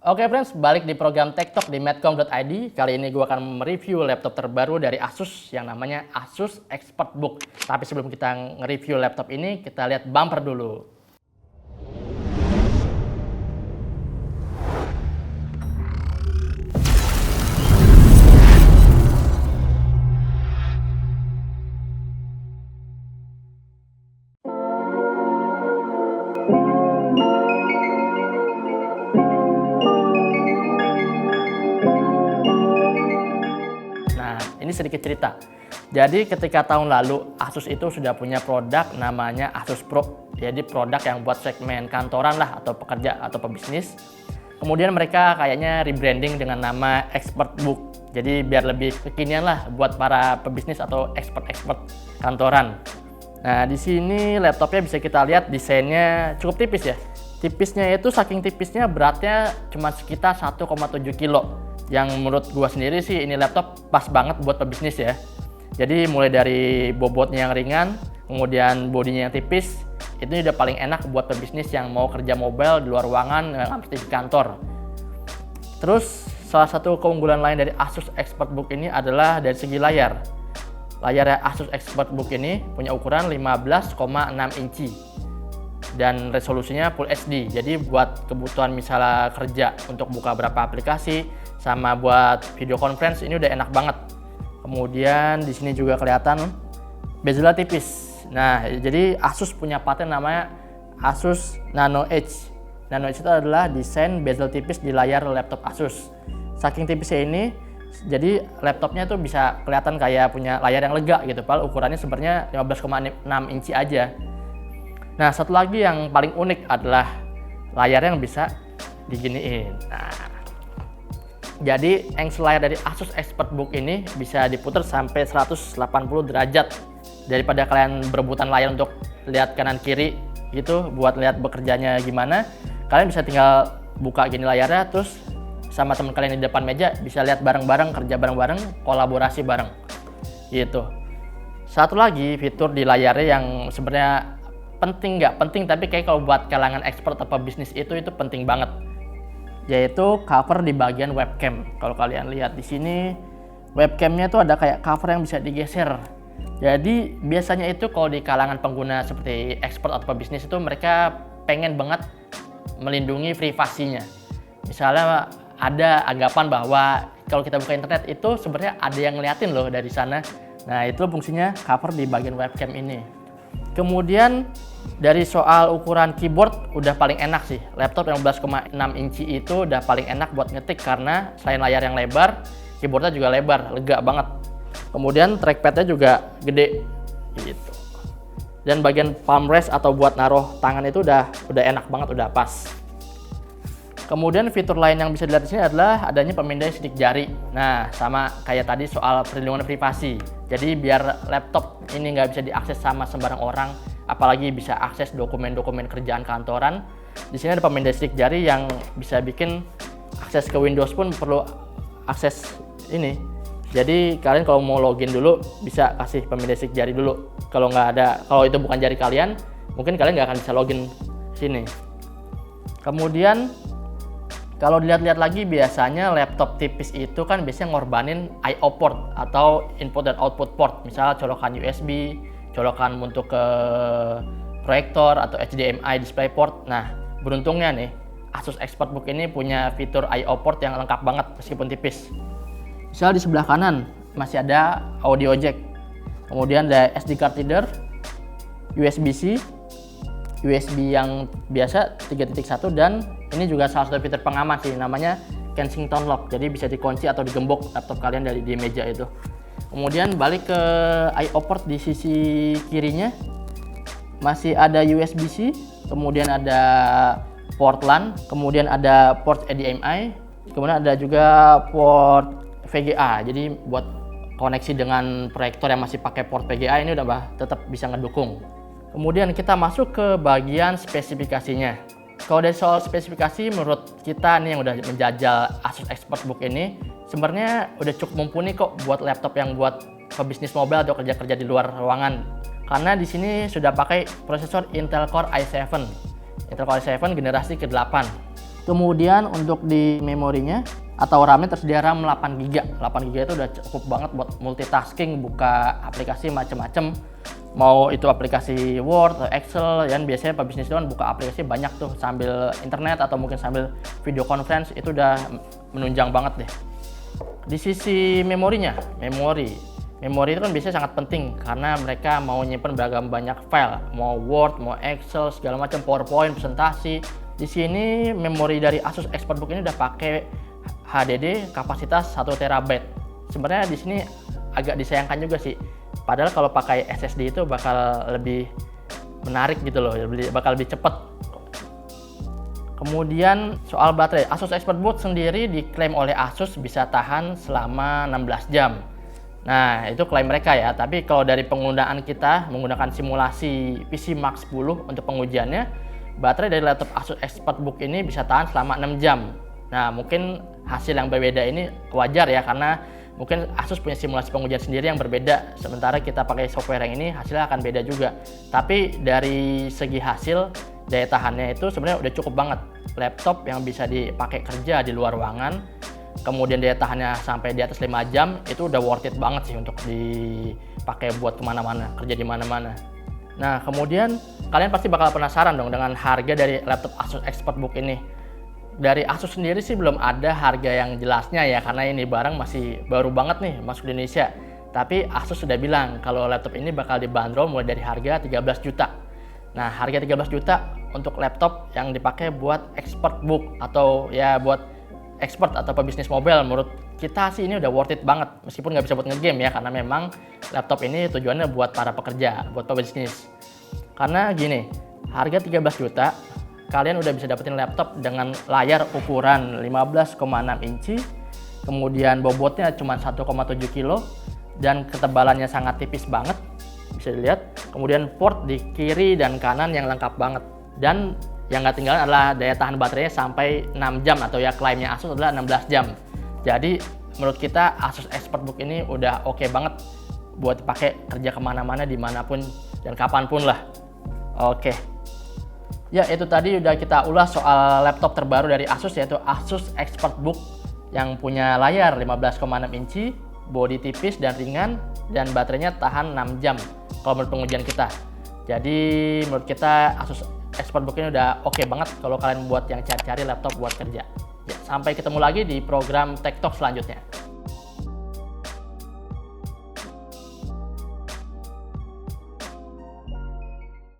Oke friends, balik di program Tech Talk di medcom.id. Kali ini gue akan mereview laptop terbaru dari Asus yang namanya Asus ExpertBook. Tapi sebelum kita nge-review laptop ini, kita lihat bumper dulu. Ini sedikit cerita. Jadi ketika tahun lalu Asus itu sudah punya produk namanya Asus Pro. Jadi produk yang buat segmen kantoran lah atau pekerja atau pebisnis. Kemudian mereka kayaknya rebranding dengan nama ExpertBook. Jadi biar lebih kekinian lah buat para pebisnis atau expert kantoran. Nah, di sini laptopnya bisa kita lihat desainnya cukup tipis ya. Tipisnya itu saking tipisnya beratnya cuma sekitar 1,7 kilo. Yang menurut gua sendiri sih ini laptop pas banget buat pebisnis ya. Jadi mulai dari bobotnya yang ringan, kemudian bodinya yang tipis, itu udah paling enak buat pebisnis yang mau kerja mobile di luar ruangan, nggak mesti di kantor. Terus salah satu keunggulan lain dari Asus ExpertBook ini adalah dari segi layar. Layar Asus ExpertBook ini punya ukuran 15,6 inci dan resolusinya Full HD. Jadi buat kebutuhan misalnya kerja untuk buka berapa aplikasi sama buat video conference ini udah enak banget. Kemudian di sini juga kelihatan bezelnya tipis. Nah, jadi Asus punya paten namanya Asus Nano Edge. Nano Edge itu adalah desain bezel tipis di layar laptop Asus. Saking tipisnya ini, jadi laptopnya tuh bisa kelihatan kayak punya layar yang lega gitu. Padahal ukurannya sebenarnya 15,6 inci aja. Nah, satu lagi yang paling unik adalah layar yang bisa diginiin. Nah, jadi angle layar dari Asus ExpertBook ini bisa diputar sampai 180 derajat. Daripada kalian berebutan layar untuk lihat kanan kiri gitu buat lihat bekerjanya gimana, kalian bisa tinggal buka gini layarnya, terus sama teman kalian di depan meja bisa lihat bareng-bareng, kerja bareng-bareng, kolaborasi bareng gitu. Satu lagi fitur di layarnya yang sebenarnya nggak penting tapi kayak kalau buat kalangan expert atau bisnis itu penting banget, yaitu cover di bagian webcam. Kalau kalian lihat di sini, webcamnya tuh ada kayak cover yang bisa digeser. Jadi biasanya itu kalau di kalangan pengguna seperti expert atau pebisnis itu mereka pengen banget melindungi privasinya. Misalnya ada anggapan bahwa kalau kita buka internet itu sebenarnya ada yang ngeliatin loh dari sana. Nah, itu fungsinya cover di bagian webcam ini. Kemudian dari soal ukuran keyboard udah paling enak sih. Laptop yang 15,6 inci itu udah paling enak buat ngetik karena selain layar yang lebar, keyboardnya juga lebar, lega banget. Kemudian trackpadnya juga gede gitu. Dan bagian palm rest atau buat naruh tangan itu udah enak banget, udah pas. Kemudian fitur lain yang bisa dilihat di sini adalah adanya pemindai sidik jari. Nah, sama kayak tadi soal perlindungan privasi. Jadi biar laptop ini nggak bisa diakses sama sembarang orang, apalagi bisa akses dokumen-dokumen kerjaan kantoran. Di sini ada pemindai sidik jari yang bisa bikin akses ke Windows pun perlu akses ini. Jadi kalian kalau mau login dulu bisa kasih pemindai sidik jari dulu. Kalau itu bukan jari kalian, mungkin kalian nggak akan bisa login sini. Kemudian kalau dilihat-lihat lagi, biasanya laptop tipis itu kan biasanya ngorbanin I/O port atau input dan output port. Misalnya colokan USB, colokan untuk ke proyektor atau HDMI DisplayPort. Nah, beruntungnya nih, Asus ExpertBook ini punya fitur I/O port yang lengkap banget meskipun tipis. Misalnya di sebelah kanan masih ada audio jack. Kemudian ada SD card reader, USB-C, USB yang biasa 3.1, dan ini juga salah satu fitur pengaman sih, namanya Kensington Lock. Jadi bisa dikunci atau digembok laptop kalian dari di meja itu. Kemudian balik ke I/O port di sisi kirinya masih ada USB-C, kemudian ada port LAN, kemudian ada port HDMI, kemudian ada juga port VGA. Jadi buat koneksi dengan proyektor yang masih pakai port VGA ini udah tetap bisa ngedukung. Kemudian kita masuk ke bagian spesifikasinya. Kalau dari soal spesifikasi, menurut kita nih yang udah menjajal Asus ExpertBook ini, sebenarnya udah cukup mumpuni kok buat laptop yang buat pebisnis mobile atau kerja-kerja di luar ruangan. Karena di sini sudah pakai prosesor Intel Core i7. Intel Core i7 generasi ke-8. Kemudian untuk di memorinya atau RAM-nya tersedia RAM 8 GB. 8 GB itu udah cukup banget buat multitasking, buka aplikasi macam-macam. Mau itu aplikasi Word atau Excel, dan biasanya pebisnis itu kan buka aplikasi banyak tuh sambil internet atau mungkin sambil video conference, itu udah menunjang banget deh. Di sisi memori itu kan biasanya sangat penting karena mereka mau nyimpen beragam banyak file, mau Word, mau Excel, segala macam, PowerPoint, presentasi. Di sini memori dari Asus ExpertBook ini udah pakai HDD kapasitas 1 TB. Sebenarnya di sini agak disayangkan juga sih. Padahal kalau pakai SSD itu bakal lebih menarik gitu loh, bakal lebih cepet. Kemudian soal baterai, Asus ExpertBook sendiri diklaim oleh Asus bisa tahan selama 16 jam. Nah, itu klaim mereka ya, tapi kalau dari penggunaan kita menggunakan simulasi PC Mark 10 untuk pengujiannya, baterai dari laptop Asus ExpertBook ini bisa tahan selama 6 jam. Nah, mungkin hasil yang berbeda ini wajar ya, karena mungkin Asus punya simulasi pengujian sendiri yang berbeda, sementara kita pakai software yang ini hasilnya akan beda juga. Tapi dari segi hasil, daya tahannya itu sebenarnya udah cukup banget. Laptop yang bisa dipakai kerja di luar ruangan, kemudian daya tahannya sampai di atas 5 jam, itu udah worth it banget sih untuk dipakai buat kemana-mana, kerja di mana-mana. Nah, kemudian kalian pasti bakal penasaran dong dengan harga dari laptop Asus ExpertBook ini. Dari Asus sendiri sih belum ada harga yang jelasnya ya, karena ini barang masih baru banget nih masuk di Indonesia. Tapi Asus sudah bilang kalau laptop ini bakal dibanderol mulai dari harga 13 juta. Nah, harga 13 juta untuk laptop yang dipakai buat ExpertBook atau ya buat expert atau pebisnis mobile, menurut kita sih ini udah worth it banget, meskipun nggak bisa buat ngegame ya, karena memang laptop ini tujuannya buat para pekerja, buat pebisnis. Karena gini, harga 13 juta kalian udah bisa dapetin laptop dengan layar ukuran 15,6 inci, kemudian bobotnya cuma 1,7 kilo dan ketebalannya sangat tipis banget, bisa dilihat. Kemudian port di kiri dan kanan yang lengkap banget, dan yang nggak tinggalan adalah daya tahan baterainya sampai 6 jam, atau ya klaimnya Asus adalah 16 jam. Jadi menurut kita Asus ExpertBook ini udah oke banget buat dipakai kerja kemana-mana, dimanapun dan kapanpun lah. Oke. Ya, itu tadi udah kita ulas soal laptop terbaru dari Asus, yaitu Asus ExpertBook yang punya layar 15,6 inci, bodi tipis dan ringan, dan baterainya tahan 6 jam kalau menurut pengujian kita. Jadi menurut kita Asus ExpertBook ini udah oke banget kalau kalian buat yang cari-cari laptop buat kerja. Ya, sampai ketemu lagi di program Tech Talk selanjutnya.